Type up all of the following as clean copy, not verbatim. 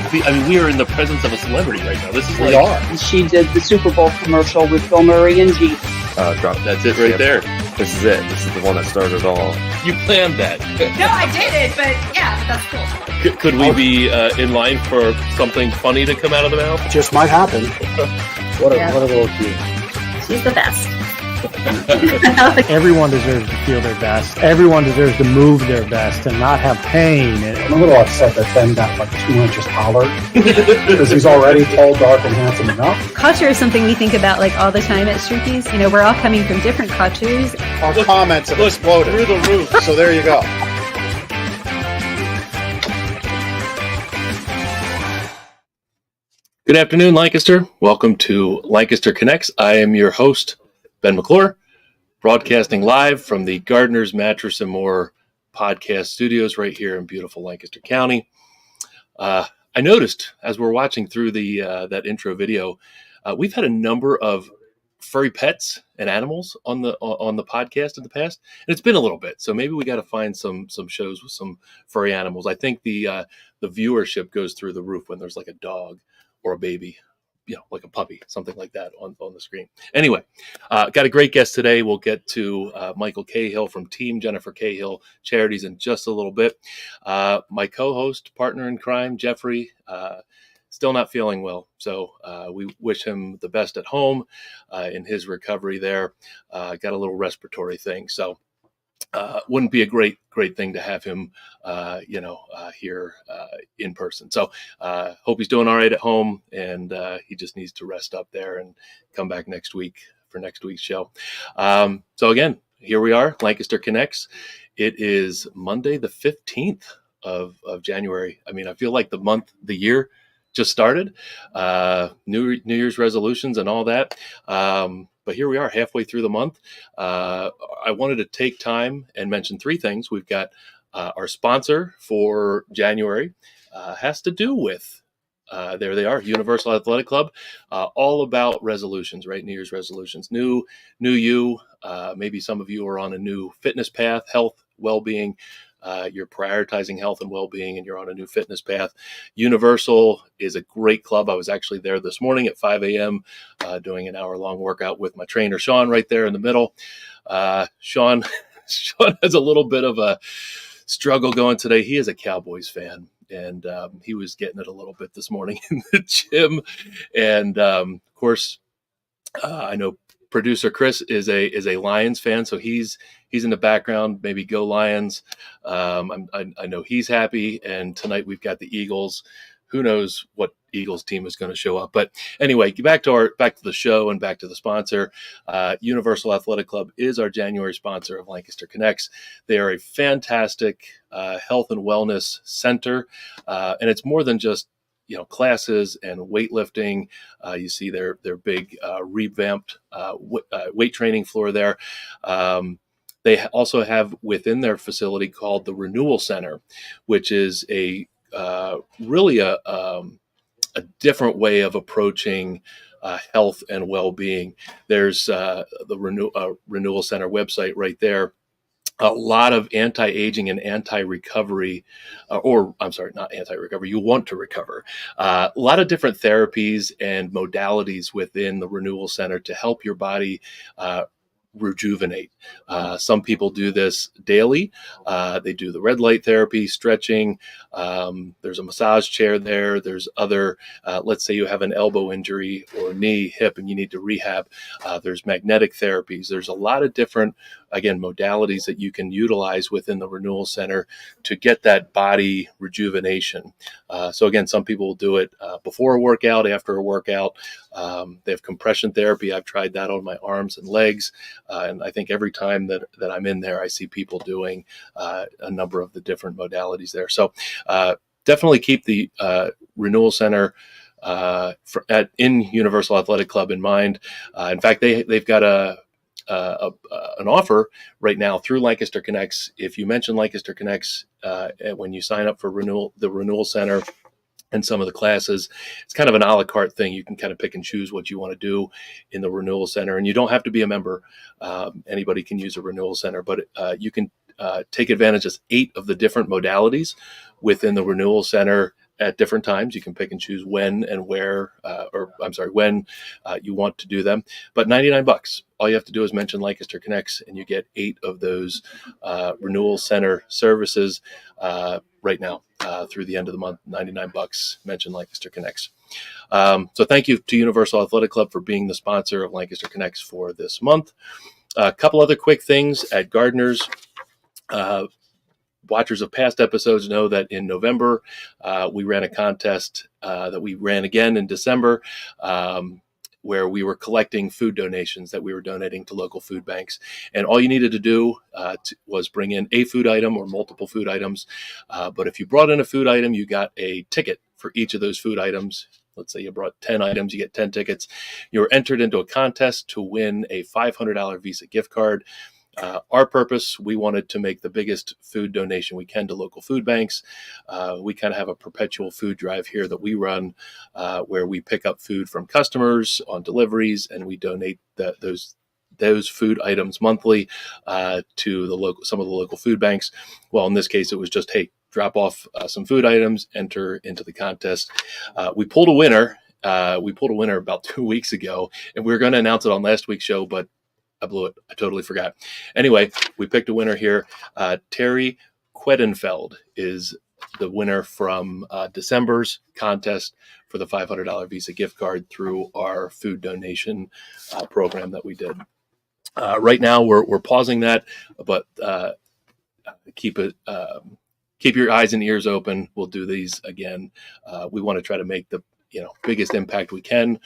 I mean, we are in the presence of a celebrity right now. This is We are. She did the Super Bowl commercial with Bill Murray and G. Drop. That's it right there. This is it. This is the one that started it all. You planned that. No, I didn't, but yeah, that's cool. Could we be in line for something funny to come out of the mouth? Just might happen. What a Yeah. little cute. She's the best. Everyone deserves to feel their best. Everyone deserves to move their best and not have pain. I'm a little upset that Ben got like 2 inches taller because he's already tall, dark, and handsome enough. Culture is something we think about like all the time at Streakies. You know, we're all coming from different cultures. Our comments have exploded Through the roof. So there you go. Good afternoon, Lancaster. Welcome to Lancaster Connects. I am your host, Ben McClure, broadcasting live from the Gardener's Mattress and More podcast studios right here in beautiful Lancaster County. I noticed as we're watching through the that intro video, we've had a number of furry pets and animals on the podcast in the past, and it's been a little bit. So maybe we got to find some shows with some furry animals. I think the viewership goes through the roof when there's like a dog or a baby, you know, like a puppy, something like that on the screen. Anyway, got a great guest today. We'll get to Michael Cahill from Team Jennifer Cahill Charities in just a little bit. My co-host, partner in crime, Jeffrey, still not feeling well. So we wish him the best at home in his recovery there. Got a little respiratory thing. So wouldn't be a great thing to have him, here in person. So hope he's doing all right at home, and he just needs to rest up there and come back next week for next week's show. So again, here we are, Lancaster Connects. It is Monday, the 15th of January. I mean, I feel like the year just started, New Year's resolutions and all that. But here we are halfway through the month. I wanted to take time and mention three things. We've got our sponsor for January has to do with, there they are, Universal Athletic Club, all about resolutions, right? New Year's resolutions, new you. Maybe some of you are on a new fitness path, health, well-being. You're prioritizing health and well-being, and you're on a new fitness path. Universal is a great club. I was actually there this morning at 5 a.m. Doing an hour-long workout with my trainer, Sean, right there in the middle. Sean has a little bit of a struggle going today. He is a Cowboys fan, and he was getting it a little bit this morning in the gym. And, of course, I know producer Chris is a Lions fan, so he's in the background. Maybe go Lions. I know he's happy. And tonight we've got the Eagles. Who knows what Eagles team is going to show up? But anyway, back to the show and back to the sponsor. Universal Athletic Club is our January sponsor of Lancaster Connects. They are a fantastic health and wellness center, and it's more than just classes and weightlifting. You see their big revamped weight training floor there. They also have within their facility called the Renewal Center, which is really a different way of approaching health and well-being. There's the Renewal Center website right there. A lot of anti-aging and anti-recovery, not anti-recovery, you want to recover. A lot of different therapies and modalities within the Renewal Center to help your body rejuvenate. Some people do this daily. They do the red light therapy, stretching. There's a massage chair there. There's other, let's say you have an elbow injury or knee, hip, and you need to rehab. There's magnetic therapies. There's a lot of different, again, modalities that you can utilize within the Renewal Center to get that body rejuvenation. So again, some people will do it before a workout, after a workout. They have compression therapy. I've tried that on my arms and legs. And I think every time that I'm in there, I see people doing a number of the different modalities there. So definitely keep the Renewal Center in Universal Athletic Club in mind. In fact, they've got an offer right now through Lancaster Connects. If you mention Lancaster Connects when you sign up for the Renewal Center and some of the classes, it's kind of an a la carte thing. You can kind of pick and choose what you want to do in the Renewal Center, and you don't have to be a member. Anybody can use a Renewal Center, but you can take advantage of 8 of the different modalities within the Renewal Center at different times. You can pick and choose when and where, when you want to do them. But $99. All you have to do is mention Lancaster Connects, and you get 8 of those renewal center services right now through the end of the month. $99. Mention Lancaster Connects. So thank you to Universal Athletic Club for being the sponsor of Lancaster Connects for this month. A couple other quick things at Gardeners. Watchers of past episodes know that in November, we ran a contest that we ran again in December, where we were collecting food donations that we were donating to local food banks. And all you needed to do was bring in a food item or multiple food items. But if you brought in a food item, you got a ticket for each of those food items. Let's say you brought 10 items, you get 10 tickets. You were entered into a contest to win a $500 Visa gift card. Our purpose, we wanted to make the biggest food donation we can to local food banks. We kind of have a perpetual food drive here that we run where we pick up food from customers on deliveries, and we donate those food items monthly to some of the local food banks. Well, in this case, it was just, hey, drop off some food items, enter into the contest. We pulled a winner. About 2 weeks ago, and we were going to announce it on last week's show, but I blew it. I totally forgot. Anyway, we picked a winner here. Terry Quedenfeld is the winner from December's contest for the $500 Visa gift card through our food donation program that we did. Right now, we're pausing that, but keep your eyes and ears open. We'll do these again. We want to try to make the biggest impact we can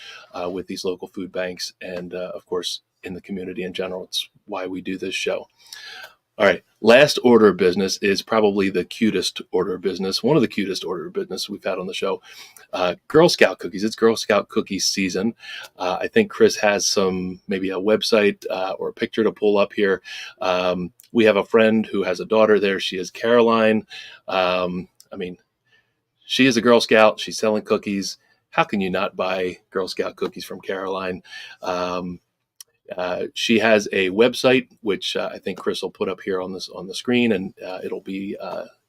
with these local food banks, and of course, in the community in general. It's why we do this show. All right. Last order of business is probably the cutest order of business. One of the cutest order of business we've had on the show. Girl Scout cookies. It's Girl Scout cookie season. I think Chris has maybe a website or a picture to pull up here. We have a friend who has a daughter there. She is Caroline. She is a Girl Scout. She's selling cookies. How can you not buy Girl Scout cookies from Caroline? She has a website, which I think Chris will put up here on the screen, and it'll be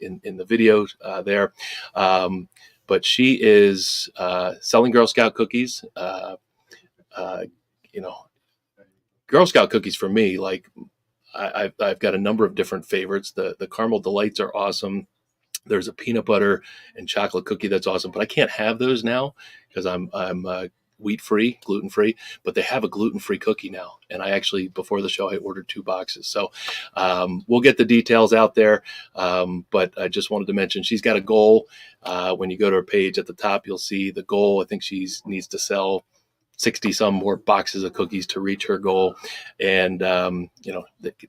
in the video there. But she is selling Girl Scout cookies. Girl Scout cookies for me, like I've got a number of different favorites. The caramel delights are awesome. There's a peanut butter and chocolate cookie that's awesome, but I can't have those now because I'm wheat-free, gluten-free, but they have a gluten-free cookie now. And I actually, before the show, I ordered 2 boxes. So we'll get the details out there. But I just wanted to mention she's got a goal. When you go to her page at the top, you'll see the goal. I think she needs to sell 60 some more boxes of cookies to reach her goal. And,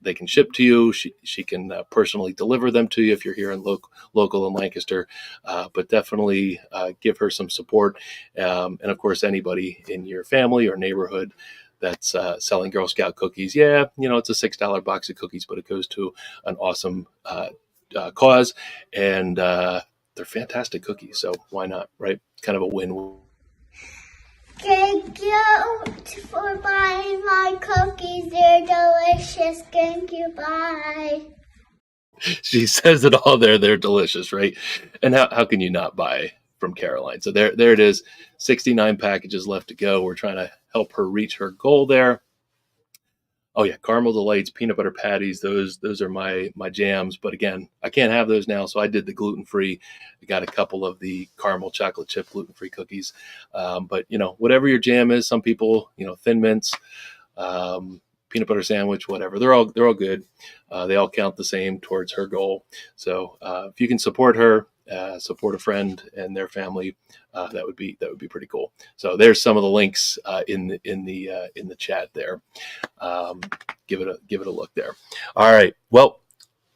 they can ship to you. She can personally deliver them to you if you're here in local in Lancaster, but definitely give her some support. And of course, anybody in your family or neighborhood that's selling Girl Scout cookies. Yeah, it's a $6 box of cookies, but it goes to an awesome cause, and they're fantastic cookies. So why not, right? Kind of a win-win. Thank you for buying my cookies. They're delicious. Thank you. Bye. She says it all there. They're delicious, right? And how can you not buy from Caroline? So there it is. 69 packages left to go. We're trying to help her reach her goal there. Oh yeah, caramel delights, peanut butter patties. Those are my jams. But again, I can't have those now, so I did the gluten-free. I got a couple of the caramel chocolate chip gluten-free cookies. But whatever your jam is, some people, Thin Mints, peanut butter sandwich, whatever. They're all good. They all count the same towards her goal. So if you can support her, support a friend and their family, that would be pretty cool. So there's some of the links in the chat there. Give it a look there. All right. Well,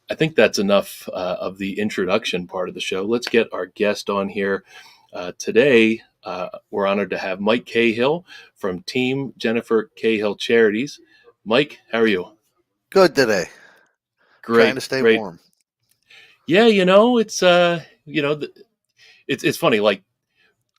I think that's enough of the introduction part of the show. Let's get our guest on here. Today, we're honored to have Mike Cahill from Team Jennifer Cahill Charities. Mike, how are you? Good today. Great. Trying to stay warm. Yeah, it's it's funny. Like,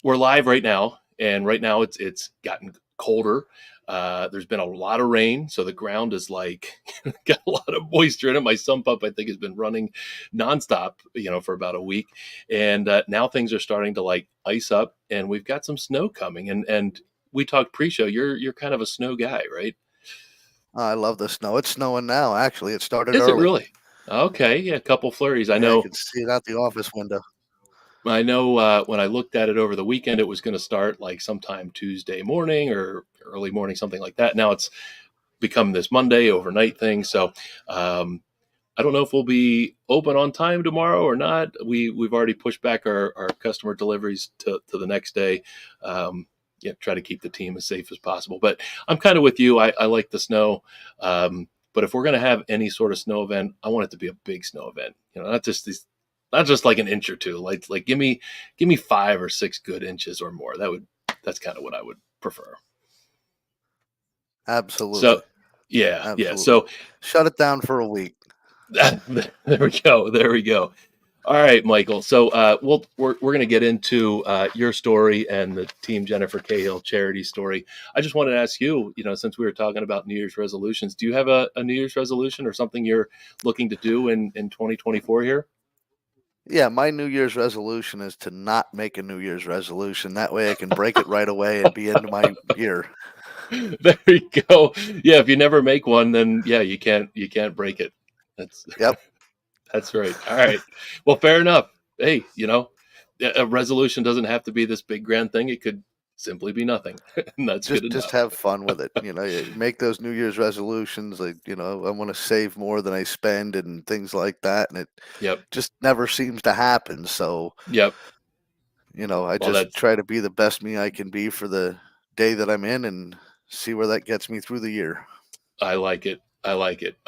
we're live right now, and right now it's gotten colder. There's been a lot of rain, so the ground is like got a lot of moisture in it. My sump pump, I think, has been running nonstop, for about a week, and now things are starting to like ice up, and we've got some snow coming. And we talked pre-show. You're kind of a snow guy, right? I love the snow. It's snowing now. Actually, it started Is early. it really? Okay, yeah, a couple flurries. I Yeah, know. I can see it out the office window. I know when I looked at it over the weekend, it was going to start like sometime Tuesday morning or early morning, something like that. Now it's become this Monday overnight thing. So I don't know if we'll be open on time tomorrow or not. We've already pushed back our customer deliveries to the next day. Try to keep the team as safe as possible. But I'm kind of with you. I like the snow. But if we're going to have any sort of snow event, I want it to be a big snow event. Not just like an inch or two. Like give me 5 or 6 good inches or more. That's kind of what I would prefer. Absolutely. So yeah. So shut it down for a week. There we go. All right, Michael. So we're going to get into your story and the Team Jennifer Cahill charity story. I just wanted to ask you, since we were talking about New Year's resolutions, do you have a New Year's resolution or something you're looking to do in 2024 here? Yeah, my New Year's resolution is to not make a New Year's resolution. That way I can break it right away and be into my year. There you go. Yeah, if you never make one, then yeah, you can't break it. Yep. That's right. All right. Well, fair enough. Hey, a resolution doesn't have to be this big grand thing. It could simply be nothing. And that's good enough. Just have fun with it. You make those New Year's resolutions. Like, I want to save more than I spend and things like that. And it just never seems to happen. So, I try to be the best me I can be for the day that I'm in and see where that gets me through the year. I like it. All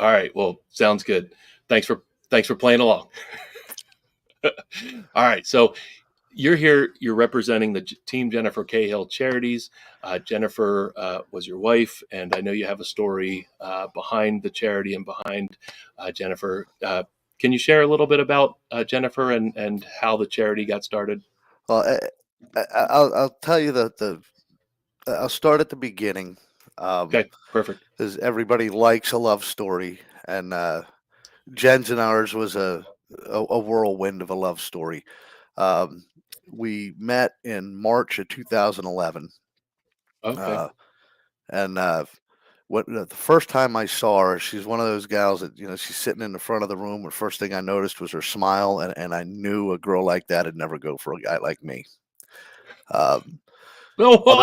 right. Well, sounds good. Thanks for playing along. All right. So you're here. You're representing the Team Jennifer Cahill charities. Jennifer was your wife, and I know you have a story behind the charity and behind Jennifer. Can you share a little bit about Jennifer and how the charity got started? Well, I'll tell you I'll start at the beginning. Okay, perfect. Because everybody likes a love story, and Jen's and ours was a whirlwind of a love story. We met in March of 2011. Okay. And the first time I saw her, she's one of those gals that, she's sitting in the front of the room. The first thing I noticed was her smile, and I knew a girl like that would never go for a guy like me. Why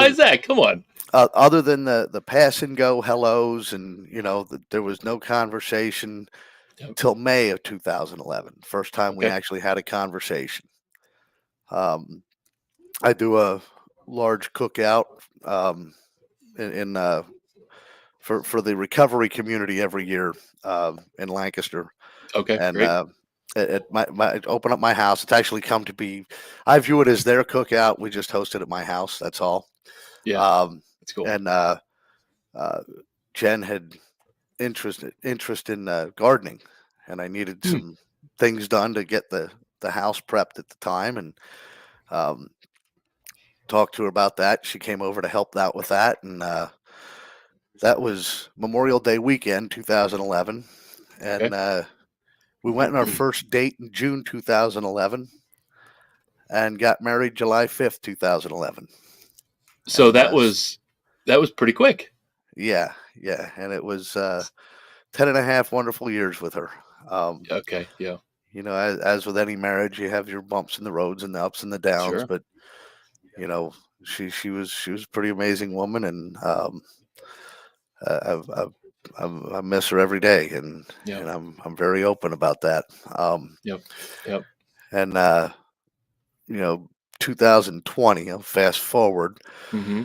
is that? Come on. Other than the pass and go hellos, and there was no conversation until May of 2011. First time we actually had a conversation. I do a large cookout for the recovery community every year in Lancaster. Okay, and great. I open up my house. It's actually come to be. I view it as their cookout. We just host it at my house. That's all. Yeah, that's cool. And Jen had interest in gardening, and I needed some things done to get the house prepped at the time, and talked to her about that. She came over to help out with that, and that was Memorial Day weekend 2011, and we went on our first date in June 2011 and got married July 5th 2011. So that was pretty quick. Yeah, and it was 10 and a half wonderful years with her. Okay, yeah. As with any marriage, you have your bumps in the roads and the ups and the downs. Sure. But she was a pretty amazing woman, and I miss her every day, and I'm very open about that. Yep. And 2020, I'll fast forward. Mm-hmm.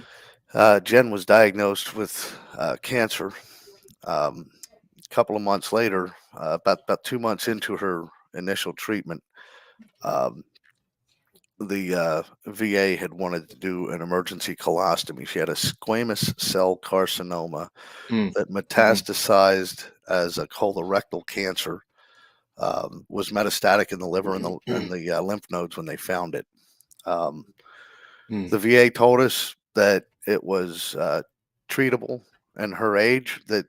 Jen was diagnosed with cancer. A couple of months later, about 2 months into her initial treatment, the VA had wanted to do an emergency colostomy. She had a squamous cell carcinoma that metastasized as a colorectal cancer, was metastatic in the liver and the lymph nodes when they found it. The VA told us that it was treatable and her age, that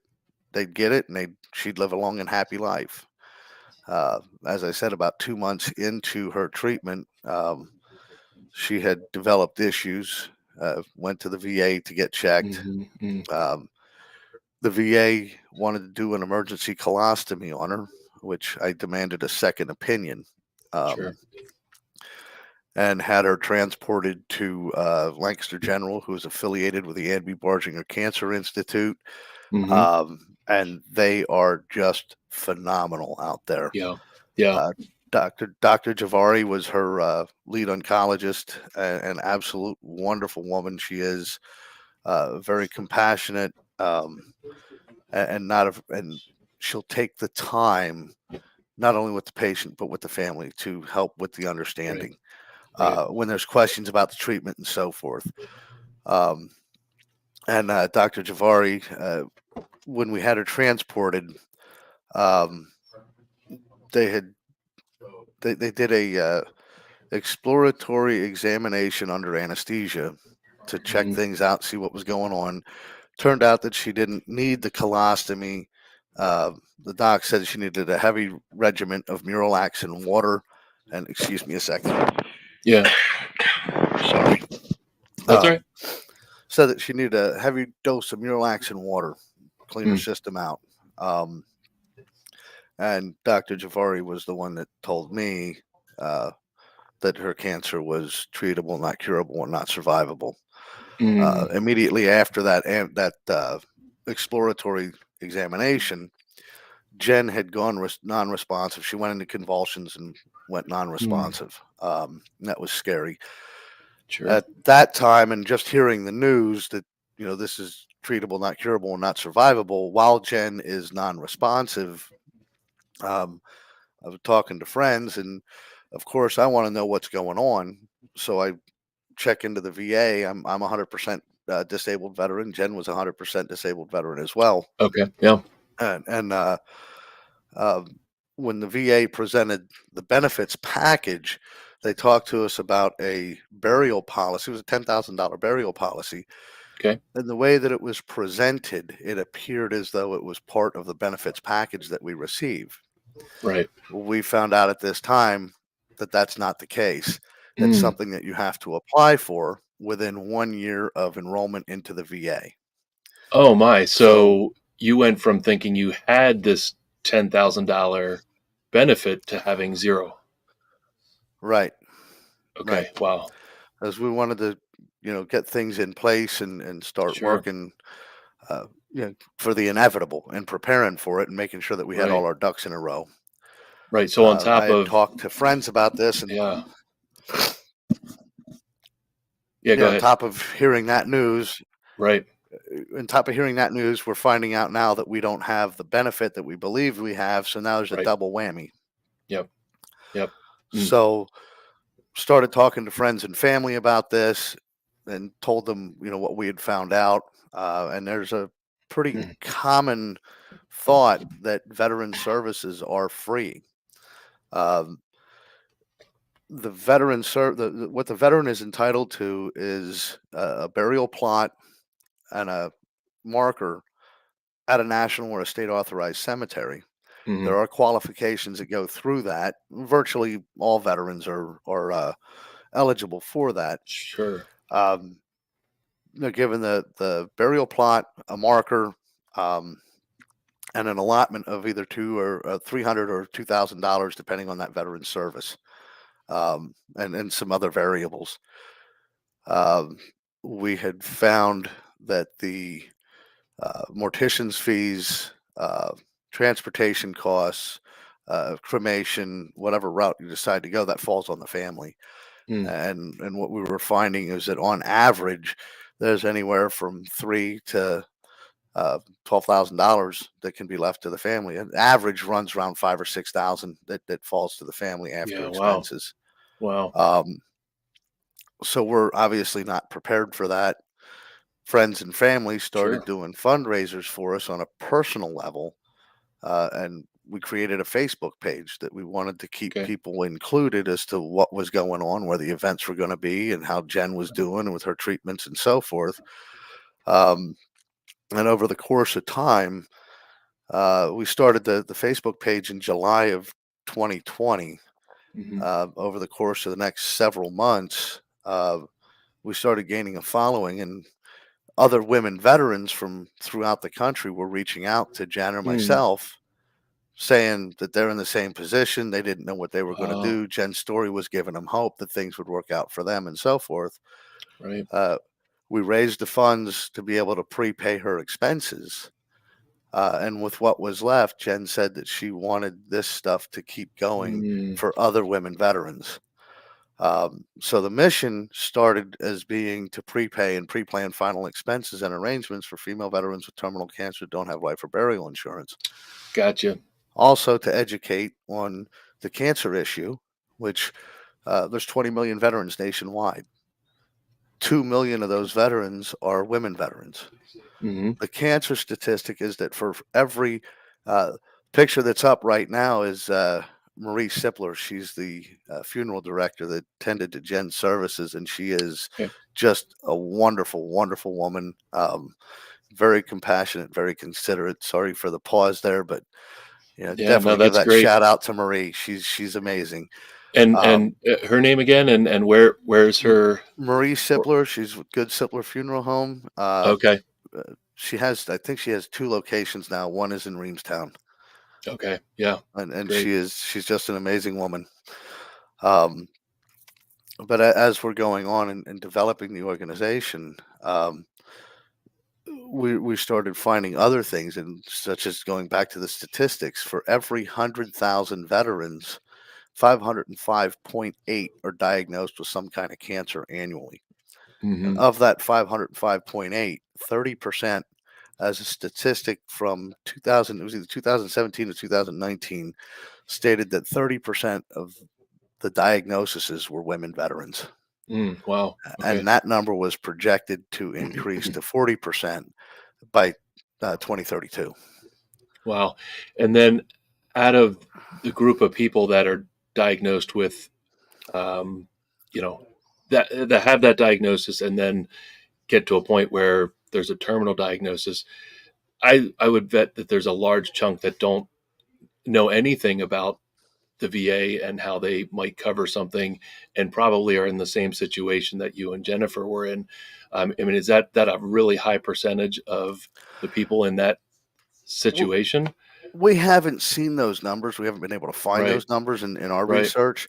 they'd get it and she'd live a long and happy life. As I said, about 2 months into her treatment, she had developed issues. Went to the VA to get checked. The VA wanted to do an emergency colostomy on her, which I demanded a second opinion. Sure. And had her transported to Lancaster General, who is affiliated with the Anby Barginger Cancer Institute. And they are just phenomenal out there. Yeah. Dr. Javari was her lead oncologist, an absolute wonderful woman. She is very compassionate, and she'll take the time, not only with the patient but with the family, to help with the understanding. Right. When there's questions about the treatment and so forth. And Dr. Javari, when we had her transported, they did a exploratory examination under anesthesia to check things out, see what was going on. Turned out that she didn't need the colostomy. The doc said she needed a heavy regimen of Muralax and water. And excuse me a second. Yeah. Sorry. That's all right. Said that she needed a heavy dose of Muralax and water, clean her system out. And Dr. Javari was the one that told me that her cancer was treatable, not curable, and not survivable. Immediately after that exploratory examination, Jen had gone non-responsive. She went into convulsions and went non-responsive. That was scary. Sure. At that time, and just hearing the news that, this is treatable, not curable, and not survivable, while Jen is non-responsive, I was talking to friends, and of course, I want to know what's going on. So I check into the VA. I'm 100% disabled veteran. Jen was 100% disabled veteran as well. Okay. Yeah. And when the VA presented the benefits package, they talked to us about a burial policy. It was a $10,000 burial policy. Okay. And the way that it was presented, it appeared as though it was part of the benefits package that we receive. Right. We found out at this time that that's not the case. That's something that you have to apply for within 1 year of enrollment into the VA. Oh my! So you went from thinking you had this $10,000 benefit to having zero. Right. Okay. Right. Wow. As we wanted to, get things in place and start working, for the inevitable and preparing for it and making sure that we had all our ducks in a row. Right. So on top I had of talked to friends about this, and go on ahead. top of hearing that news, right. On top of hearing that news, we're finding out now that we don't have the benefit that we believe we have. So now there's a double whammy. Yep. So started talking to friends and family about this and told them, what we had found out. And there's a pretty common thought that veteran services are free. The veteran what the veteran is entitled to is a burial plot and a marker at a national or a state authorized cemetery. There are qualifications that go through that. Virtually all veterans are eligible for that. Sure. They're given the burial plot, a marker, and an allotment of either $200 or $300 or $2,000, depending on that veteran's service, and some other variables. We had found that the mortician's fees, transportation costs, cremation, whatever route you decide to go, that falls on the family. And what we were finding is that on average, there's anywhere from $3,000 to $12,000 that can be left to the family. An average runs around $5,000 or $6,000 that falls to the family after expenses. Wow. So we're obviously not prepared for that. Friends and family started doing fundraisers for us on a personal level, and we created a Facebook page that we wanted to keep people included as to what was going on, where the events were going to be, and how Jen was doing with her treatments and so forth. And over the course of time, we started the Facebook page in July of 2020. Over the course of the next several months, we started gaining a following, and other women veterans from throughout the country were reaching out to Jen or myself, saying that they're in the same position. They didn't know what they were going to do. Jen's story was giving them hope that things would work out for them and so forth. Right. We raised the funds to be able to prepay her expenses. And with what was left, Jen said that she wanted this stuff to keep going for other women veterans. So the mission started as being to prepay and pre-plan final expenses and arrangements for female veterans with terminal cancer who don't have life or burial insurance. Gotcha. Also to educate on the cancer issue, which there's 20 million veterans nationwide. 2 million of those veterans are women veterans. The cancer statistic is that for every picture that's up right now is Marie Sipler. She's the funeral director that tended to Jen's services, and she is just a wonderful, wonderful woman. Very compassionate, very considerate. Sorry for the pause there, but definitely give that shout out to Marie. She's amazing. And her name again, and where's her? Marie Sipler. She's with Good Sipler Funeral Home. Okay. I think she has 2 locations now. One is in Reamstown. Okay. Yeah. And she's just an amazing woman. But as we're going on and developing the organization, we started finding other things, and such as going back to the statistics. For every 100,000 veterans, 505.8 are diagnosed with some kind of cancer annually. And of that 505.8, 30%, as a statistic from 2000, it was either 2017 or 2019, stated that 30% of the diagnoses were women veterans. Wow. Okay. And that number was projected to increase to 40% by 2032. Wow. And then out of the group of people that are diagnosed with, that have that diagnosis and then get to a point where there's a terminal diagnosis, I would bet that there's a large chunk that don't know anything about the VA and how they might cover something, and probably are in the same situation that you and Jennifer were in. I mean, is that a really high percentage of the people in that situation? We haven't seen those numbers. We haven't been able to find those numbers in our research.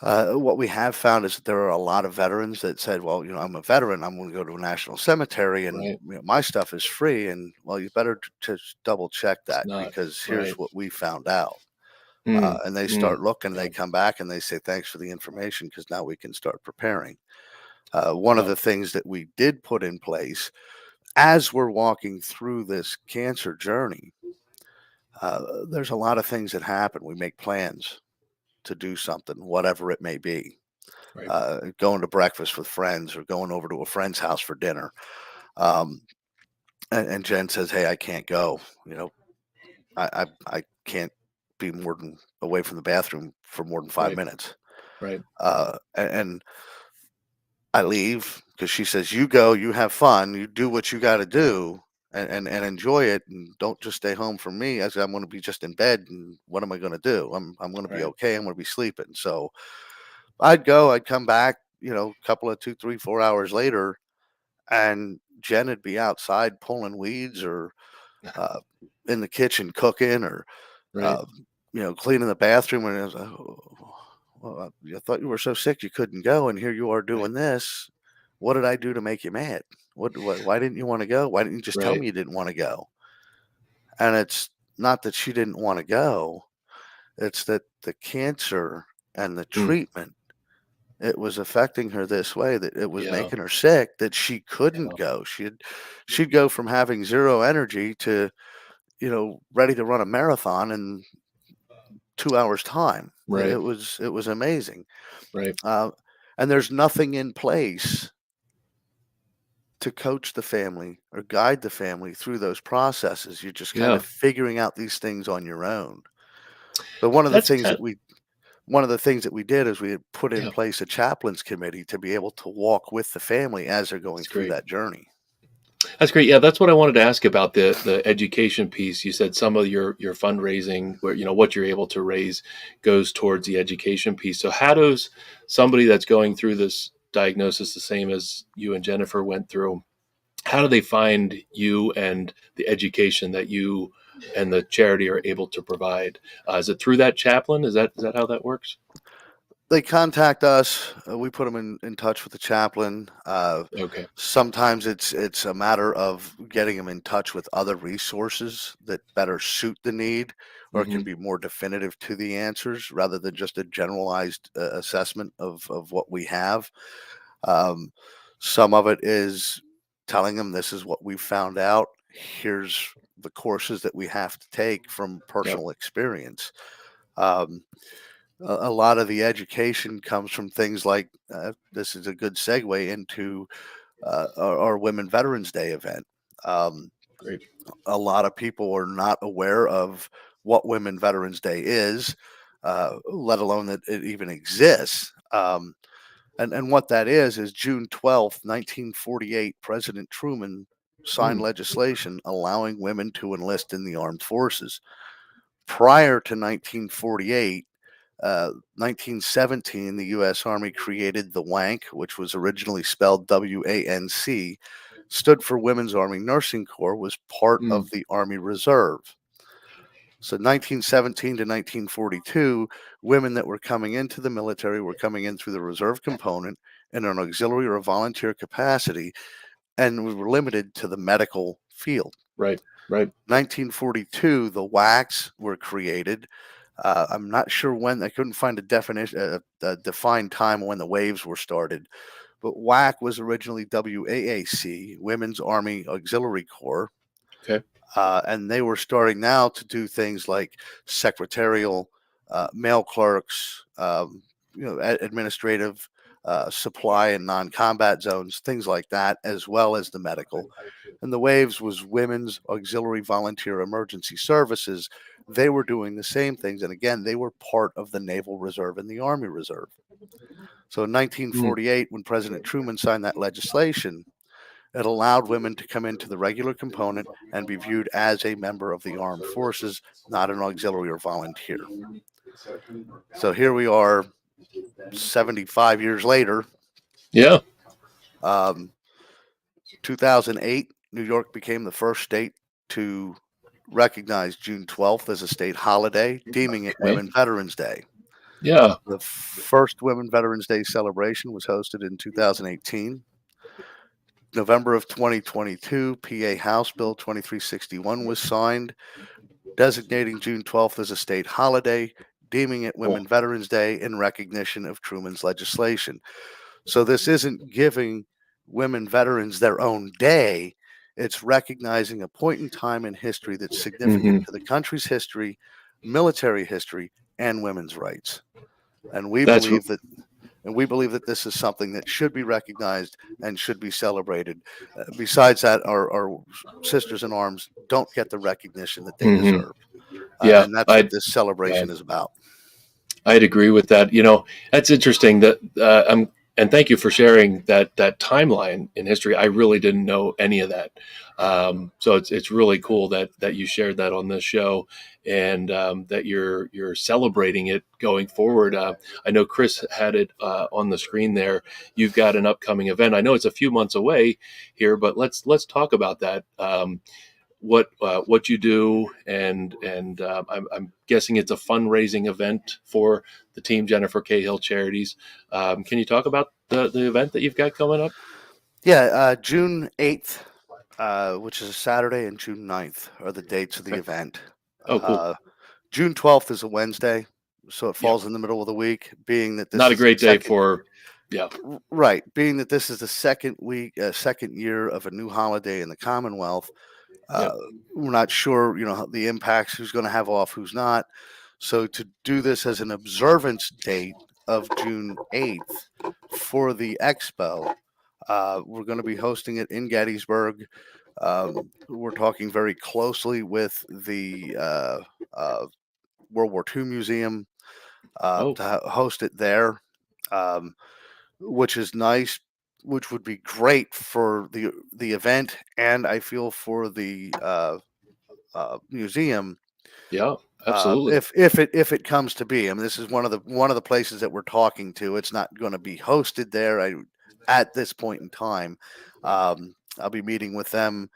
What we have found is that there are a lot of veterans that said, well, I'm a veteran. I'm going to go to a national cemetery and my stuff is free. And well, you better just double check that, because here's what we found out. And they start looking, they come back and they say, thanks for the information, because now we can start preparing. One of the things that we did put in place as we're walking through this cancer journey, there's a lot of things that happen. We make plans to do something, whatever it may be. Going to breakfast with friends or going over to a friend's house for dinner. And Jen says, hey, I can't go. I can't be more than away from the bathroom for more than 5 minutes. And I leave because she says, you go, you have fun, you do what you got to do, and enjoy it, and don't just stay home from me. I said, I'm going to be just in bed, and what am I going to do? I'm going to be okay. I'm going to be sleeping. So I'd come back, a couple of 2, 3, 4 hours later, and Jen would be outside pulling weeds, or in the kitchen cooking, or cleaning the bathroom. And I was like, well, I thought you were so sick you couldn't go, and here you are doing this. What did I do to make you mad? Why didn't you want to go? Why didn't you just tell me you didn't want to go? And it's not that she didn't want to go. It's that the cancer and the treatment, it was affecting her this way, that it was making her sick, that she couldn't go. She'd go from having zero energy to, ready to run a marathon in 2 hours time. It was amazing. And there's nothing in place to coach the family or guide the family through those processes. You're just kind of figuring out these things on your own. But one of the things that we did is we had put in place a chaplains committee to be able to walk with the family as they're going through that journey. That's great. Yeah, that's what I wanted to ask about the education piece. You said some of your fundraising, where what you're able to raise, goes towards the education piece. So how does somebody that's going through this diagnosis, the same as you and Jennifer went through, how do they find you and the education that you and the charity are able to provide? Is it through that chaplain? Is that how that works? They contact us. We put them in touch with the chaplain. Okay. Sometimes it's a matter of getting them in touch with other resources that better suit the need, or it can Hmm. be more definitive to the answers rather than just a generalized assessment of what we have. Um, some of it is telling them this is what we found out. Here's the courses that we have to take from Yep. personal experience. Um, a lot of the education comes from things like this is a good segue into our Women Veterans Day event. Um, Great. a lot of people are not aware of what Women Veterans Day is, let alone that it even exists. And what that is June 12th, 1948, President Truman signed Mm, legislation allowing women to enlist in the armed forces. Prior to 1948, 1917, the U.S. Army created the WANC, which was originally spelled WANC, stood for Women's Army Nursing Corps, was part mm, of the Army Reserve. So 1917 to 1942, women that were coming into the military were coming in through the reserve component in an auxiliary or a volunteer capacity, and we were limited to the medical field. right. Right. 1942, the WACs were created. I'm not sure when. I couldn't find a definition, a defined time when the waves were started. But WAC was originally WAAC, Women's Army Auxiliary Corps, Okay. and they were starting now to do things like secretarial, mail clerks, administrative, supply and non-combat zones, things like that, as well as the medical. And the waves was Women's Auxiliary Volunteer Emergency Services. They were doing the same things, and again, they were part of the Naval Reserve and the Army Reserve. So in Mm, 1948, when President Truman signed that legislation, it allowed women to come into the regular component and be viewed as a member of the armed forces, not an auxiliary or volunteer. So here we are 75 years later. yeah. Um, 2008, New York became the first state to recognize June 12th as a state holiday, deeming it Okay. Women Veterans Day. Yeah. The first Women Veterans Day celebration was hosted in 2018. November of 2022, PA House Bill 2361 was signed, designating June 12th as a state holiday, deeming it Cool. Women Veterans Day in recognition of Truman's legislation. So this isn't giving women veterans their own day. It's recognizing a point in time in history that's significant Hmm. to the country's history, military history, and women's rights. And we That's believe that this is something that should be recognized and should be celebrated. Besides that, our sisters in arms don't get the recognition that they hmm deserve. Yeah. And that's what I this yeah, celebration is about. I'd agree with that. That's interesting. That and thank you for sharing that timeline in history. I really didn't know any of that. So it's really cool that you shared that on this show, and that you're celebrating it going forward. I know Chris had it on the screen there. You've got an upcoming event. I know it's a few months away here, but let's talk about that. What you do, and I'm guessing it's a fundraising event for the Team Jennifer Cahill Charities. Can you talk about the event that you've got coming up? Yeah, June 8th, which is a Saturday, and June 9th are the dates of the Okay. event. Oh, cool. June 12th is a Wednesday, so it Yeah, falls in the middle of the week, being that this not a is the great day second. for. Yeah, Right, being that this is the second year of a new holiday in the Commonwealth. yep. Uh, we're not sure, the impacts, who's going to have off, who's not. So to do this as an observance date of June 8th for the expo, we're going to be hosting it in Gettysburg. We're talking very closely with the World War II Museum Oh, to host it there, which is nice. which would be great for the event, and I feel for the museum. Yeah, absolutely. If it comes to be, I mean, this is one of the places that we're talking to. It's not going to be hosted there. At this point in time, I'll be meeting with them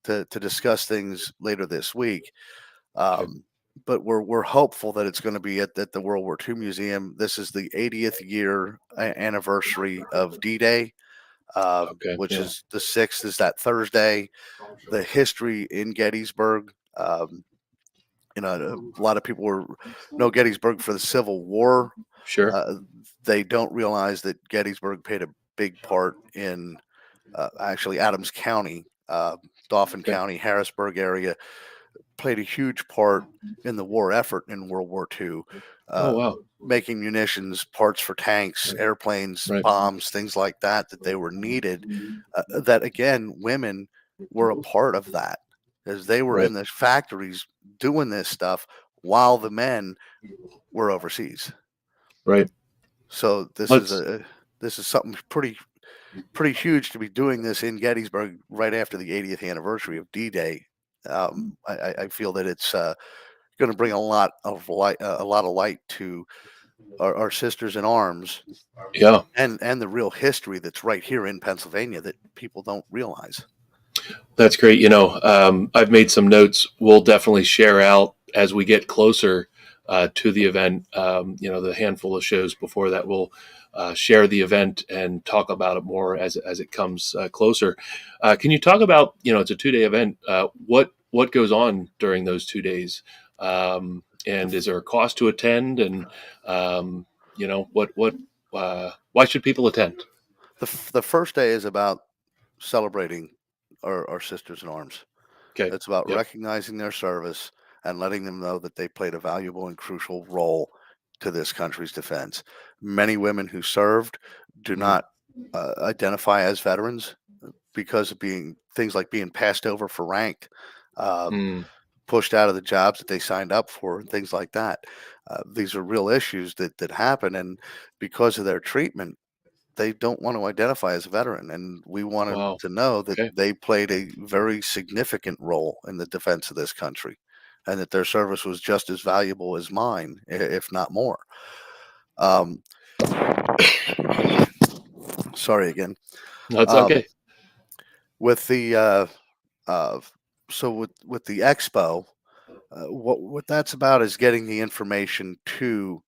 to discuss things later this week. But we're hopeful that it's going to be at the World War II Museum. This is the 80th year anniversary of D-Day, which is the 6th, is that Thursday. The history in Gettysburg. A lot of people know Gettysburg for the Civil War. Sure. They don't realize that Gettysburg played a big part in actually Adams County, Dauphin County, Harrisburg area, played a huge part in the war effort in World War II. Making munitions, parts for tanks, airplanes, bombs, things like that they were needed. That again, women were a part of that, as they were in the factories doing this stuff while the men were overseas. Right. So this is something pretty huge to be doing this in Gettysburg right after the 80th anniversary of D-Day. I feel that it's going to bring a lot of light to our sisters in arms. Yeah. And the real history that's right here in Pennsylvania that people don't realize. That's great. I've made some notes. We'll definitely share out as we get closer to the event. The handful of shows before that, we'll share the event and talk about it more as it comes closer. Can you talk about, it's a 2-day event. What goes on during those 2 days? And is there a cost to attend? And, why should people attend? The first day is about celebrating our sisters in arms. Okay. It's about recognizing their service and letting them know that they played a valuable and crucial role to this country's defense. Many women who served do not identify as veterans because of things like being passed over for rank, pushed out of the jobs that they signed up for, and things like that. These are real issues that happen, and because of their treatment, they don't want to identify as a veteran, and we wanted to know that they played a very significant role in the defense of this country, and that their service was just as valuable as mine, if not more. Sorry again. That's okay. With the with the expo, what that's about is getting the information to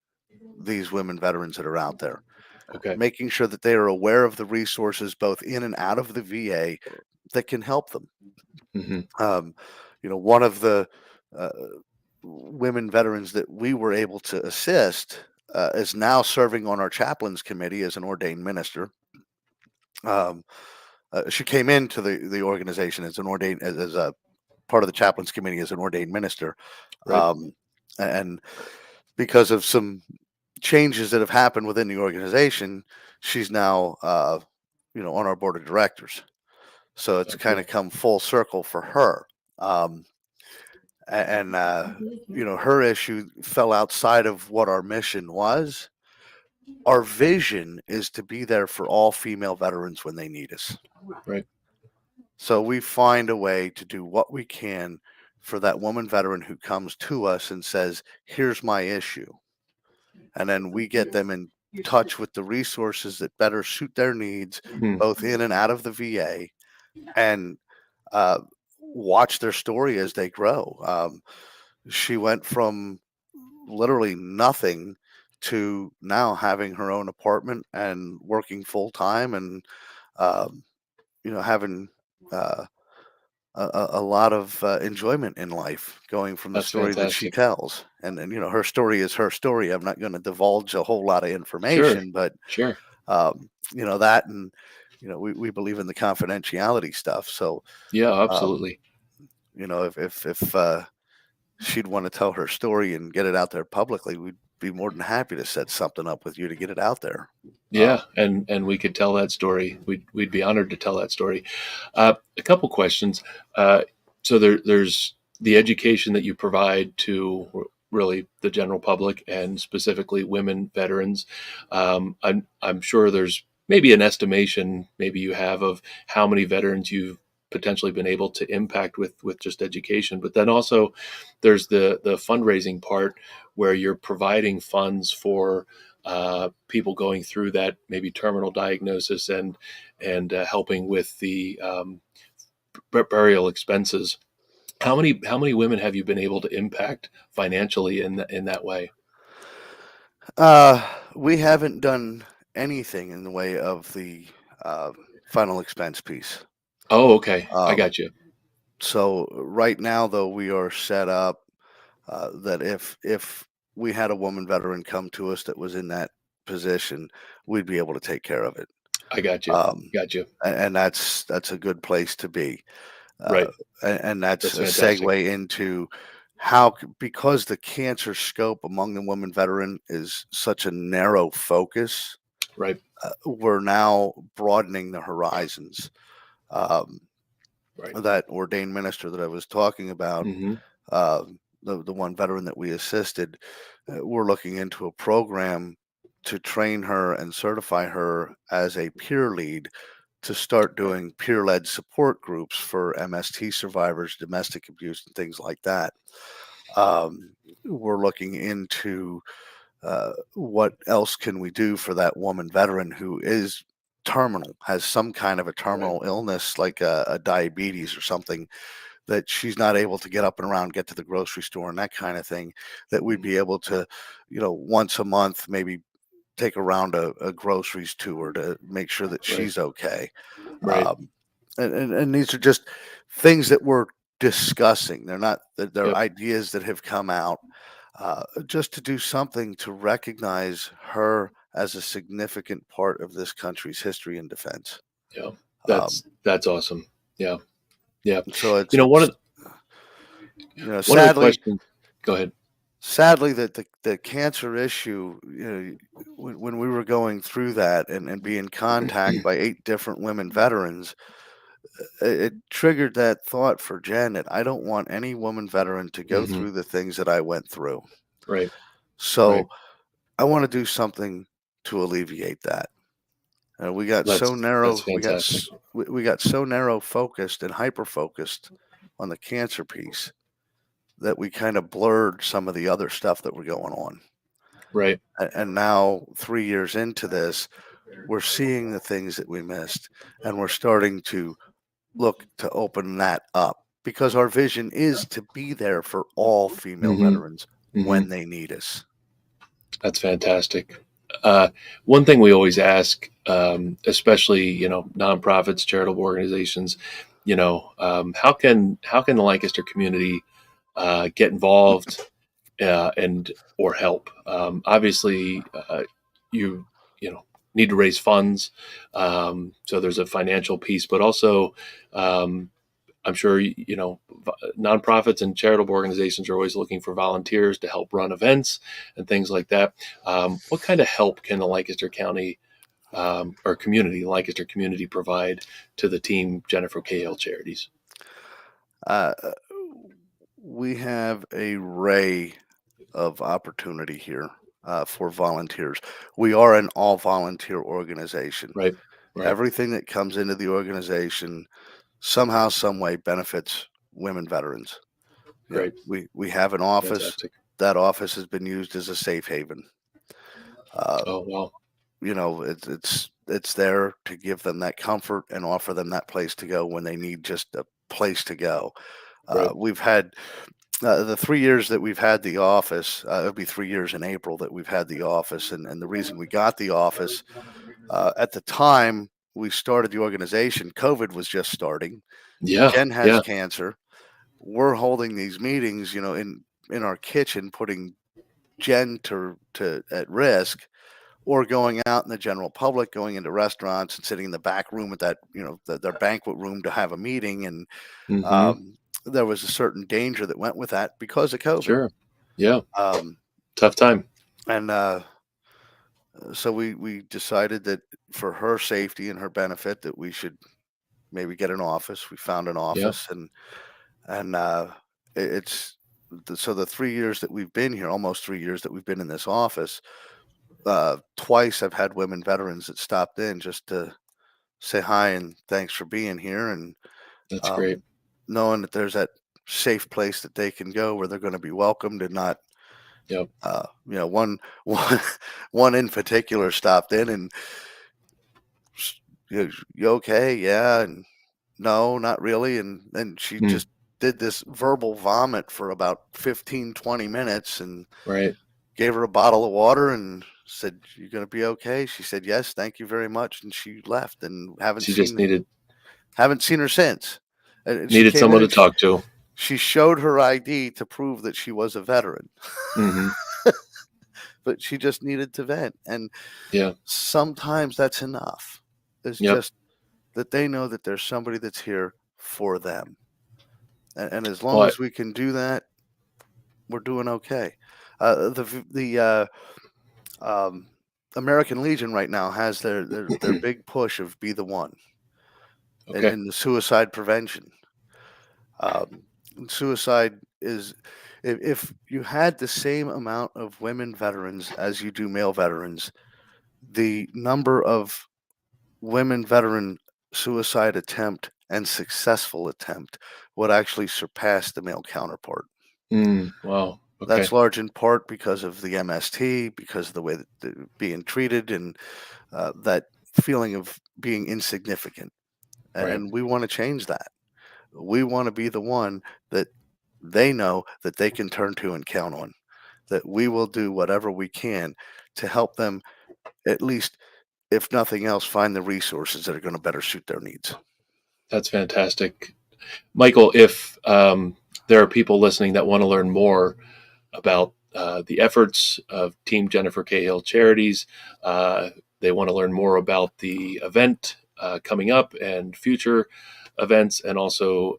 these women veterans that are out there. Okay. Making sure that they are aware of the resources both in and out of the VA that can help them. One of the women veterans that we were able to assist is now serving on our chaplains committee as an ordained minister. She came into the organization as as a part of the chaplains committee as an ordained minister, and because of some changes that have happened within the organization, she's now on our board of directors. So it's kind of come full circle for her. Her issue fell outside of what our mission was. Our vision is to be there for all female veterans when they need us. Right. So we find a way to do what we can for that woman veteran who comes to us and says, here's my issue. And then we get them in touch with the resources that better suit their needs, both in and out of the VA, and watch their story as they grow. She went from literally nothing to now having her own apartment and working full time, and having a lot of enjoyment in life, going from the story that she tells. And her story is her story. I'm not going to divulge a whole lot of information, but that, and we believe in the confidentiality stuff. So absolutely. If she'd want to tell her story and get it out there publicly, we'd be more than happy to set something up with you to get it out there. And we could tell that story. We'd be honored to tell that story. A couple questions. So there's the education that you provide to really the general public and specifically women veterans. I'm sure there's maybe an estimation maybe you have of how many veterans you've potentially been able to impact with just education. But then also there's the fundraising part where you're providing funds for people going through that maybe terminal diagnosis and helping with the burial expenses. How many women have you been able to impact financially in that way? We haven't done anything in the way of the uh, final expense piece. Oh, okay, I Um, got you. so right now, though, we are set up that if we had a woman veteran come to us that was in that position, we'd be able to take care of it. I got you. Um, Got you. and that's a good place to be. Right. And that's That's a fantastic. segue into how, because the cancer scope among the women veteran is such a narrow focus, Right. we're now broadening the horizons. Um, Right. that ordained minister that I was talking about, Mm-hmm. uh, the one veteran that we assisted, we're looking into a program to train her and certify her as a peer lead to start doing peer-led support groups for MST survivors, domestic abuse, and things like that. We're looking into what else can we do for that woman veteran who is terminal, has some kind of a Right. terminal illness like a diabetes or something that she's not able to get up and around, get to the grocery store and that kind of thing, that we'd be able to, once a month, maybe take a round of groceries to her to make sure that Right. she's okay. Right. Um, and these are just things that we're discussing. They're not, they're Yep. ideas that have come out just to do something to recognize her as a significant part of this country's history and defense. Yeah. Um, That's awesome. Yeah. Yeah. so You know, one it's of one of the sadly, questions. Go ahead. that the cancer issue, when we were going through that and being contacted by 8 different women veterans, it triggered that thought for Janet. I don't want any woman veteran to go Mm-hmm. through the things that I went through. Right. Right. So I want to do something to alleviate that. We got so That's narrow. fantastic. We got so narrow focused and hyper focused on the cancer piece that we kind of blurred some of the other stuff that were going on. Right. And now, 3 years into this, we're seeing the things that we missed, and we're starting to look to open that up because our vision is to be there for all female Mm-hmm. veterans Mm-hmm. when they need us. That's fantastic. One thing we always ask, especially nonprofits, charitable organizations, how can the Lancaster community get involved and or help? Obviously, you need to raise funds, so there's a financial piece, but also I'm sure nonprofits and charitable organizations are always looking for volunteers to help run events and things like that. What kind of help can the Lancaster County or community, Lancaster community, provide to the team Jennifer Cahill Charities? Uh, we have a array of opportunity here for volunteers. We are an all volunteer organization. Right, right, Everything that comes into the organization somehow, some way benefits women veterans. great, We have an office. fantastic. That office has been used as a safe haven. Uh, Oh wow, it's there to give them that comfort and offer them that place to go when they need just a place to go. right, We've had the 3 years that we've had the office. It'll be 3 years in April that we've had the office, and the reason we got the office at the time we started the organization, COVID was just starting. yeah, Jen has yeah, cancer. We're holding these meetings, in our kitchen, putting Jen to at risk, or going out in the general public, going into restaurants and sitting in the back room at that, their banquet room to have a meeting. And mm-hmm. there was a certain danger that went with that because of COVID. Sure, yeah, Um, tough time. and so we decided that for her safety and her benefit that we should maybe get an office. We found an Yeah, office, and it's so the 3 years that we've been here, almost 3 years that we've been in this office, twice I've had women veterans that stopped in just to say hi and thanks for being here, and That's great. knowing that there's that safe place that they can go where they're going to be welcomed and not. Yep. One in particular stopped in and you okay? Yeah, and no, not really, and she Hmm. just did this verbal vomit for about 15, 20 minutes, and Right. gave her a bottle of water and said, "You gonna be okay?" She said, "Yes, thank you very much," and she left, and She just needed haven't seen her since. And she needed came in someone to and talk to. she showed her ID to prove that she was a veteran, Hmm. but she just needed to vent, and Yeah. sometimes that's enough. It's Yep. just that they know that there's somebody that's here for them, and as long Well, as we can do that, we're doing okay. The American Legion right now has their big push of "Be the One" okay. in the suicide prevention. Suicide is, if you had the same amount of women veterans as you do male veterans, the number of women veteran suicide attempt and successful attempt would actually surpass the male counterpart. Wow. Okay. That's large in part because of the MST, because of the way that they're being treated, and that feeling of being insignificant. Right. And we want to change that. We want to be the one that they know that they can turn to and count on, that we will do whatever we can to help them, at least, if nothing else, find the resources that are going to better suit their needs. That's fantastic. Michael, if there are people listening that want to learn more about the efforts of Team Jennifer Cahill Charities, they want to learn more about the event coming up and future events, and also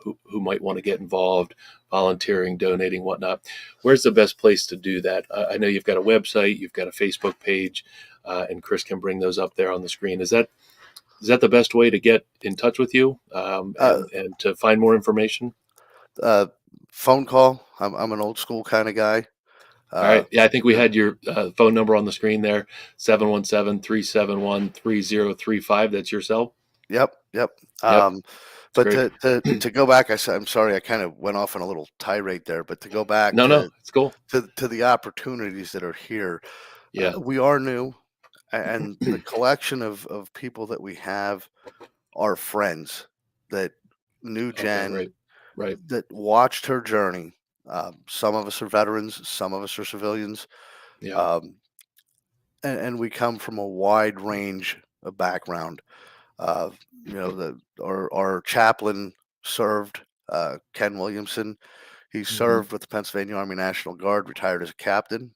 who might want to get involved, volunteering, donating, whatnot. Where's the best place to do that? I know you've got a website, you've got a Facebook page, and Chris can bring those up there on the screen. Is that the best way to get in touch with you and to find more information? Phone call. I'm an old school kind of guy. All right. Yeah, I think we had your phone number on the screen there, 717-371-3035. That's your cell? Yep. Yep. But great. to go back, I'm sorry, I kind of went off on a little tirade there, but to go back No, it's cool. to the opportunities that are here, Yeah. we are new, and the collection of people that we have are friends that knew Jen, Right. that watched her journey. Some of us are veterans, some of us are civilians, Yeah. and we come from a wide range of background. Our chaplain served, Ken Williamson. He served with the Pennsylvania Army National Guard, retired as a captain,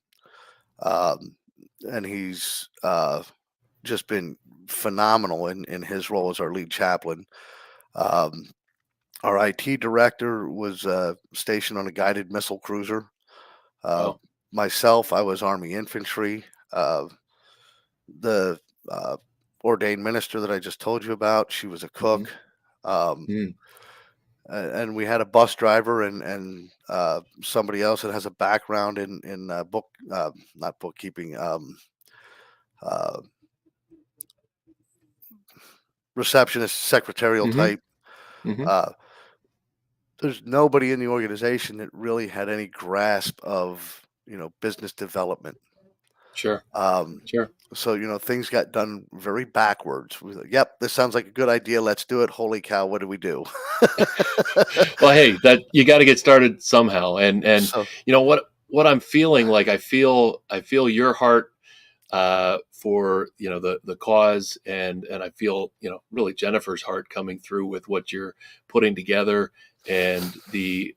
and he's just been phenomenal in his role as our lead chaplain. Our IT director was stationed on a guided missile cruiser. Wow. Myself, I was Army infantry. The ordained minister that I just told you about, she was a cook. And we had a bus driver and somebody else that has a background in not bookkeeping, receptionist, secretarial type. There's nobody in the organization that really had any grasp of business development. Sure. So things got done very backwards. We like, yep, this sounds like a good idea. Let's do it. Holy cow, what do we do? Well, hey, that you got to get started somehow, and So, what I'm feeling like, I feel your heart for the cause, and I feel really Jennifer's heart coming through with what you're putting together, and the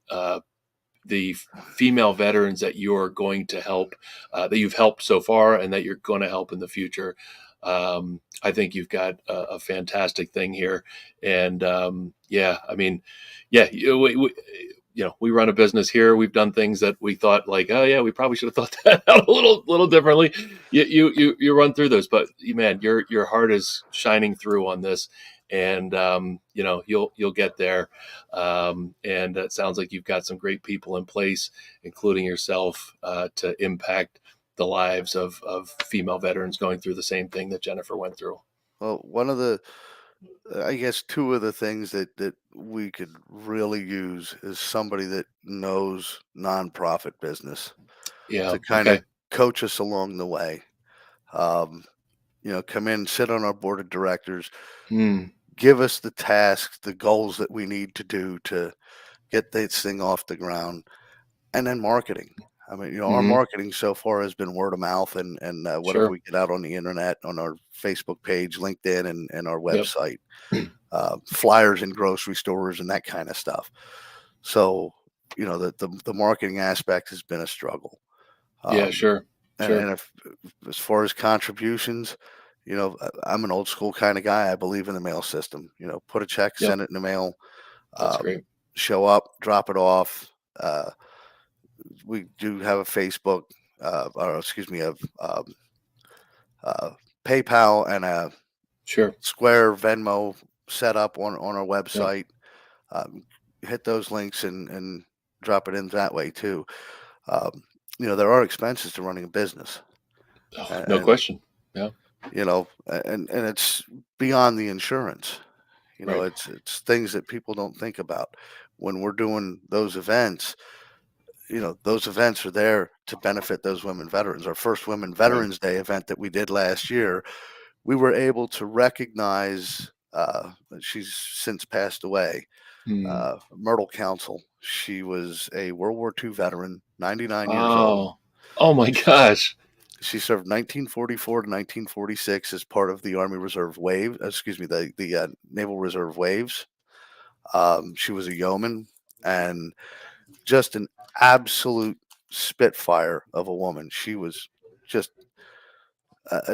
female veterans that you're going to help, that you've helped so far, and that you're going to help in the future. I think you've got a fantastic thing here, and we run a business here. We've done things that we thought like, oh yeah, we probably should have thought that out a little differently. You run through those, but man, your heart is shining through on this, and you'll get there. And it sounds like you've got some great people in place, including yourself, to impact the lives of female veterans going through the same thing that Jennifer went through. Well, one of the, I guess, two of the things that we could really use is somebody that knows nonprofit business Yeah. to kind of coach us along the way. Come in, sit on our board of directors, give us the tasks, the goals that we need to do to get this thing off the ground, and then marketing. I mean, our marketing so far has been word of mouth and whatever Sure. we get out on the internet, on our Facebook page, LinkedIn, and our website, flyers in grocery stores and that kind of stuff. So, the marketing aspect has been a struggle. Yeah, sure. And if, as far as contributions, I'm an old school kind of guy. I believe in the mail system. Put a check, send it in the mail. That's great. Show up, drop it off. We do have a Facebook, PayPal and a Square Venmo set up on our website. Hit those links and drop it in that way too. There are expenses to running a business. No question. Yeah. And it's beyond the insurance. It's things that people don't think about when we're doing those events. Those events are there to benefit those women veterans. Our first Women Veterans Day event that we did last year, we were able to recognize, she's since passed away, Myrtle Council. She was a World War II veteran, 99 years old. Oh my gosh. She served 1944 to 1946 as part of the Army Reserve the Naval Reserve Waves. She was a yeoman and just an absolute spitfire of a woman. She was just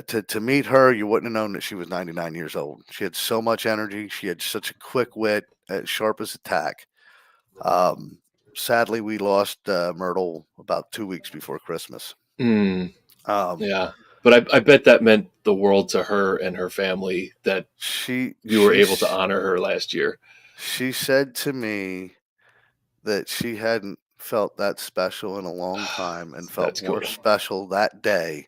to meet her, you wouldn't have known that she was 99 years old. She had so much energy. She had such a quick wit, sharp as a tack. Sadly, we lost Myrtle about 2 weeks before Christmas. Yeah, but I bet that meant the world to her and her family that you were able to honor her last year. She said to me that she hadn't felt that special in a long time and felt more special that day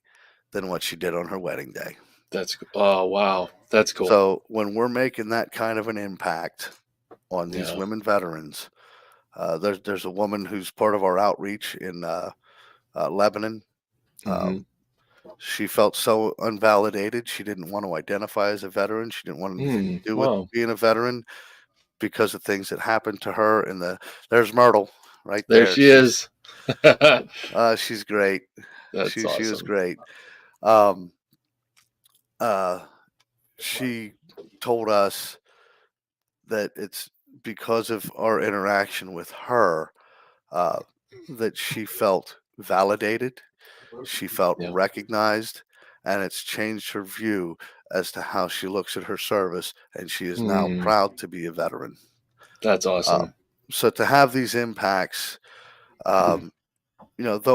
than what she did on her wedding day. Wow. That's cool. So when we're making that kind of an impact on these women veterans, there's a woman who's part of our outreach in Lebanon. She felt so unvalidated. She didn't want to identify as a veteran. She didn't want anything to do with being a veteran because of things that happened to her. And there's Myrtle right there. There she is. She's great. She was great. She told us that it's because of our interaction with her that she felt validated. She felt recognized, and it's changed her view as to how she looks at her service, and she is now proud to be a veteran. That's awesome. So to have these impacts, though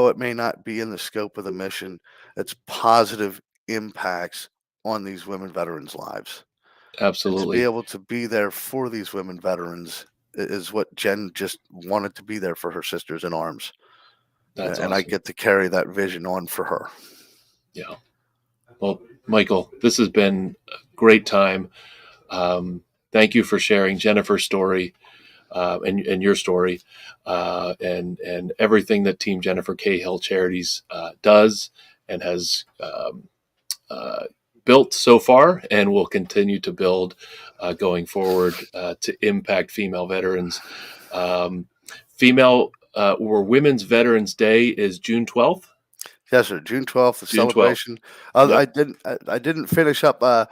it may not be in the scope of the mission, it's positive impacts on these women veterans' lives. Absolutely. And to be able to be there for these women veterans is what Jen just wanted to be there for her sisters in arms. That's and awesome. I get to carry that vision on for her. Yeah. Well, Michael, this has been a great time. Thank you for sharing Jennifer's story and your story and everything that Team Jennifer Cahill Charities does and has built so far and will continue to build going forward to impact female veterans. Women's Veterans Day is June 12th. Yes, sir. June 12th, the celebration. 12th. I didn't finish up the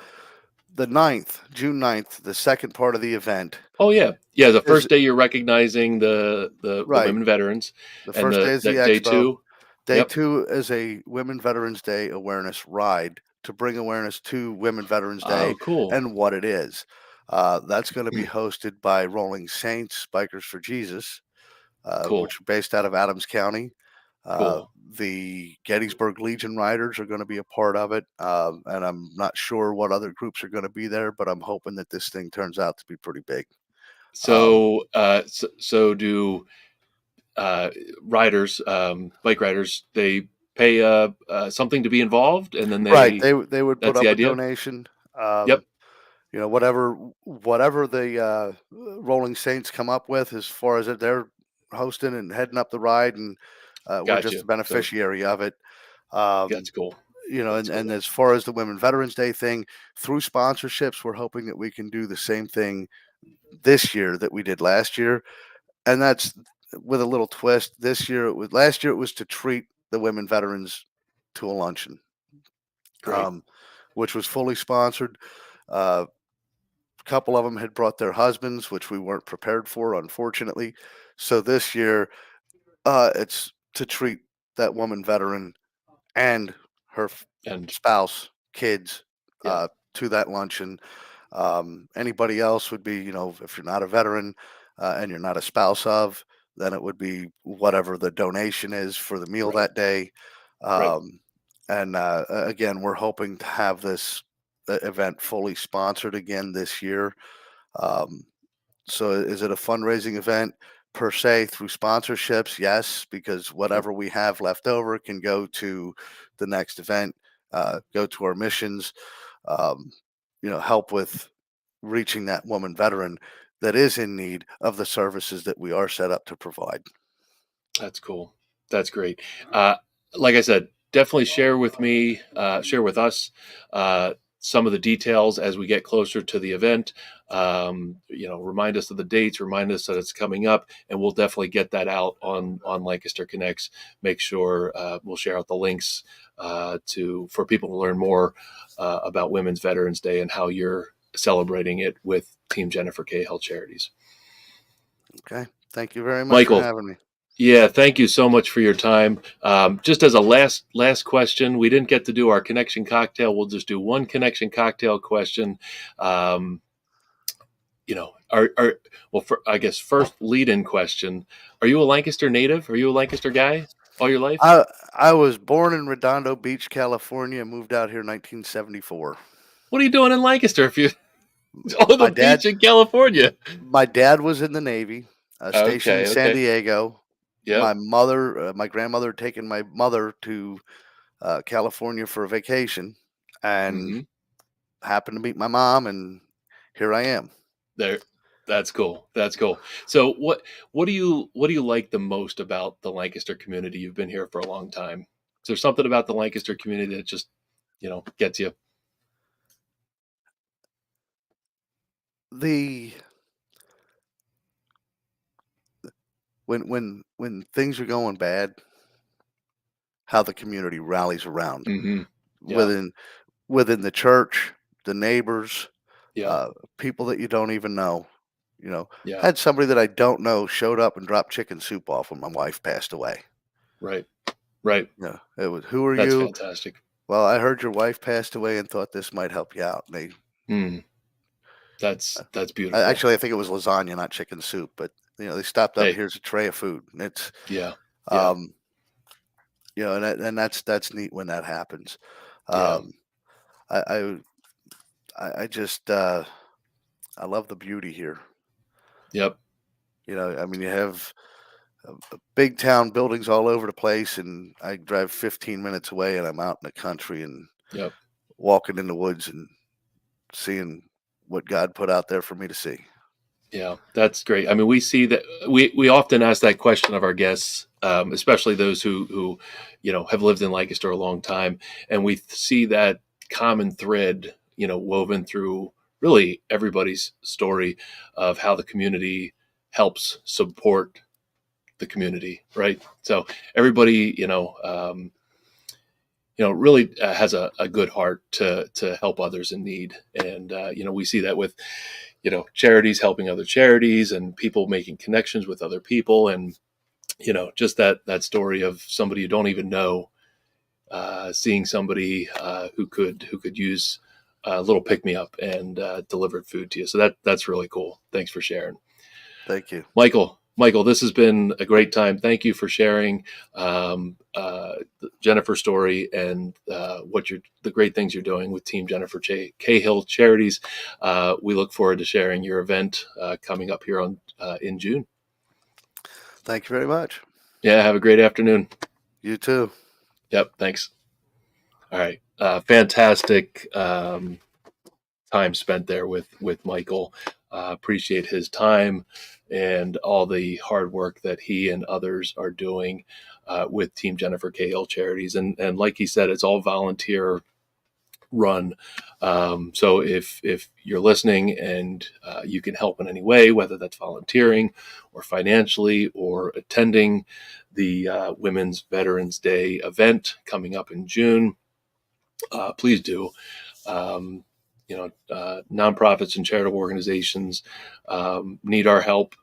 9th, June 9th, the second part of the event. Oh yeah. Yeah. The first day you're recognizing the women veterans. The first day is the expo. Day two. Day two is a Women Veterans Day awareness ride to bring awareness to Women Veterans Day and what it is. That's going to be hosted by Rolling Saints, Bikers for Jesus, which are based out of Adams County. The Gettysburg Legion Riders are going to be a part of it. And I'm not sure what other groups are going to be there, but I'm hoping that this thing turns out to be pretty big. So, do riders, bike riders, they pay something to be involved, and then They would put that's up the a idea. donation. Yep. Whatever the Rolling Saints come up with as far as they're hosting and heading up the ride, and we're just Gotcha. the beneficiary of it. Um, That's cool. and as far as the Women Veterans Day thing, through sponsorships, we're hoping that we can do the same thing this year that we did last year, and that's with a little twist. Last year it was to treat the women veterans to a luncheon, Great. which was fully sponsored. A couple of them had brought their husbands, which we weren't prepared for, unfortunately. So this year, it's to treat that woman veteran and her And spouse, kids, Yeah. to that luncheon. Anybody else would be, if you're not a veteran and you're not a spouse of, then it would be whatever the donation is for the meal that day. Right. And again, we're hoping to have this event fully sponsored again this year. So is it a fundraising event per se through sponsorships? Yes, because whatever we have left over can go to the next event, go to our missions, help with reaching that woman veteran that is in need of the services that we are set up to provide. That's cool. That's great. Like I said, definitely share with us some of the details as we get closer to the event. Remind us of the dates, remind us that it's coming up, and we'll definitely get that out on Lancaster Connects. Make sure we'll share out the links for people to learn more about Women's Veterans Day and how you're celebrating it with Team Jennifer Cahill Charities. Okay. Thank you very much Michael, for having me. Yeah, thank you so much for your time. Just as a last question, we didn't get to do our connection cocktail. We'll just do one connection cocktail question. I guess first lead-in question: are you a Lancaster native? Are you a Lancaster guy all your life? I was born in Redondo Beach, California, moved out here in 1974. What are you doing in Lancaster if you on the beach in California? My dad was in the Navy, stationed in San Okay. Diego. Yep. My grandmother had taken my mother to California for a vacation, and happened to meet my mom, and here I am. That's cool. So what do you like the most about the Lancaster community? You've been here for a long time. Is there something about the Lancaster community that just, gets you? When things are going bad, how the community rallies around within the church, the neighbors, people that you don't even know. Had somebody that I don't know showed up and dropped chicken soup off when my wife passed away. Right. Yeah, it was, who are That's you? fantastic. Well, I heard your wife passed away and thought this might help you out. And That's beautiful. Actually, I think it was lasagna, not chicken soup. But they stopped up. Here's a tray of food, and it's and that's neat when that happens. I just I love the beauty here. Yep. You have big town buildings all over the place, and I drive 15 minutes away, and I'm out in the country and walking in the woods and seeing what God put out there for me to see. Yeah, that's great. I mean, we see that we often ask that question of our guests, especially those who have lived in Lancaster a long time, and we see that common thread, woven through really everybody's story of how the community helps support the community, right? So everybody, really has a good heart to help others in need, and we see that with charities helping other charities and people making connections with other people, and just that story of somebody you don't even know, seeing somebody who could use a little pick me up and delivered food to you. So that's really cool. Thanks for sharing. Thank you, Michael, this has been a great time. Thank you for sharing Jennifer's story and the great things you're doing with Team Jennifer Cahill Charities. We look forward to sharing your event coming up here in June. Thank you very much. Yeah, have a great afternoon. You too. Yep. Thanks. All right. Fantastic time spent there with Michael. Appreciate his time and all the hard work that he and others are doing with Team Jennifer Cahill Charities. And like he said, it's all volunteer run. So if you're listening and you can help in any way, whether that's volunteering or financially or attending the Women's Veterans Day event coming up in June, please do. Nonprofits and charitable organizations need our help.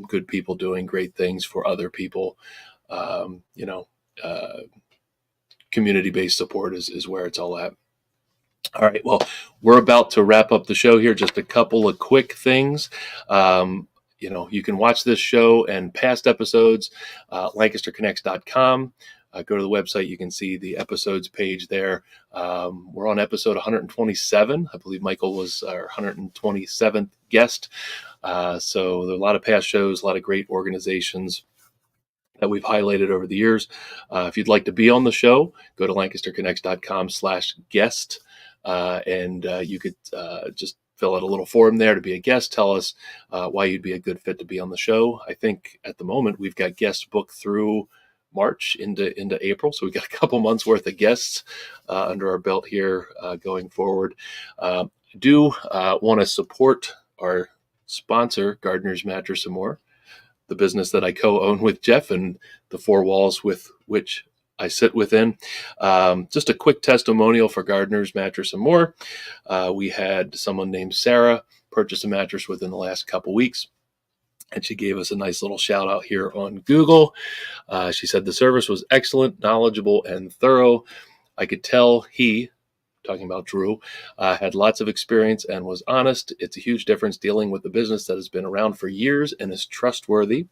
Good people doing great things for other people. Community-based support is where it's all at. All right. Well, we're about to wrap up the show here. Just a couple of quick things. You can watch this show and past episodes, LancasterConnects.com. Go to the website. You can see the episodes page there. We're on episode 127. I believe Michael was our 127th guest. So there are a lot of past shows, a lot of great organizations that we've highlighted over the years. If you'd like to be on the show, go to LancasterConnects.com/guest. And you could just fill out a little form there to be a guest. Tell us why you'd be a good fit to be on the show. I think at the moment we've got guests booked through March into April. So we've got a couple months worth of guests under our belt here going forward. Do want to support our sponsor, Gardner's Mattress & More, the business that I co-own with Jeff and the four walls with which I sit within. Just a quick testimonial for Gardner's Mattress & More. We had someone named Sarah purchase a mattress within the last couple weeks, and she gave us a nice little shout out here on Google. She said the service was excellent, knowledgeable, and thorough. I could tell he, talking about Drew, had lots of experience and was honest. It's a huge difference dealing with a business that has been around for years and is trustworthy.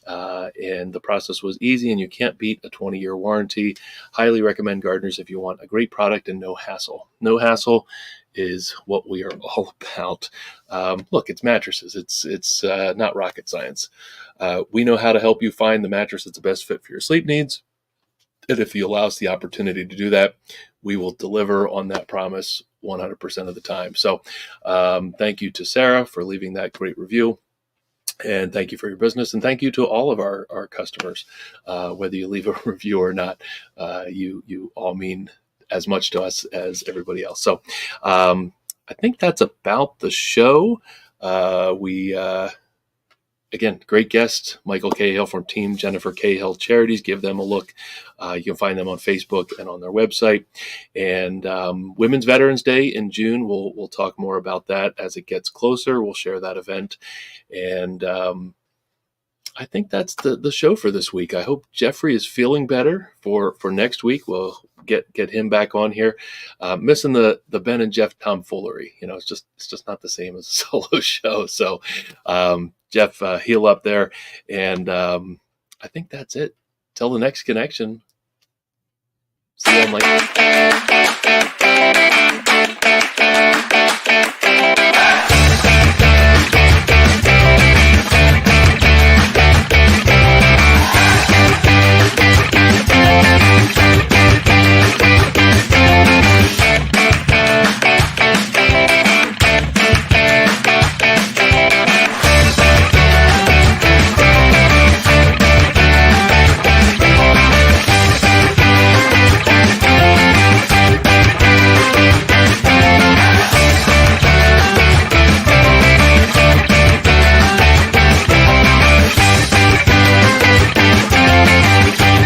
And the process was easy, and you can't beat a 20-year warranty. Highly recommend Gardner's if you want a great product and no hassle. No hassle is what we are all about. Look, it's mattresses. It's not rocket science. We know how to help you find the mattress that's the best fit for your sleep needs. And if you allow us the opportunity to do that, we will deliver on that promise 100% of the time. So thank you to Sarah for leaving that great review. And thank you for your business. And thank you to all of our customers, whether you leave a review or not. You all mean as much to us as everybody else. So I think that's about the show. Again, great guest, Michael Cahill from Team Jennifer Cahill Charities. Give them a look. You can find them on Facebook and on their website. And Women's Veterans Day in June, we'll talk more about that as it gets closer. We'll share that event. And I think that's the show for this week. I hope Jeffrey is feeling better for next week. We'll get him back on here. Missing the Ben and Jeff tomfoolery. It's just not the same as a solo show. So Jeff, heal up there. And I think that's it. Till the next connection. See you on later.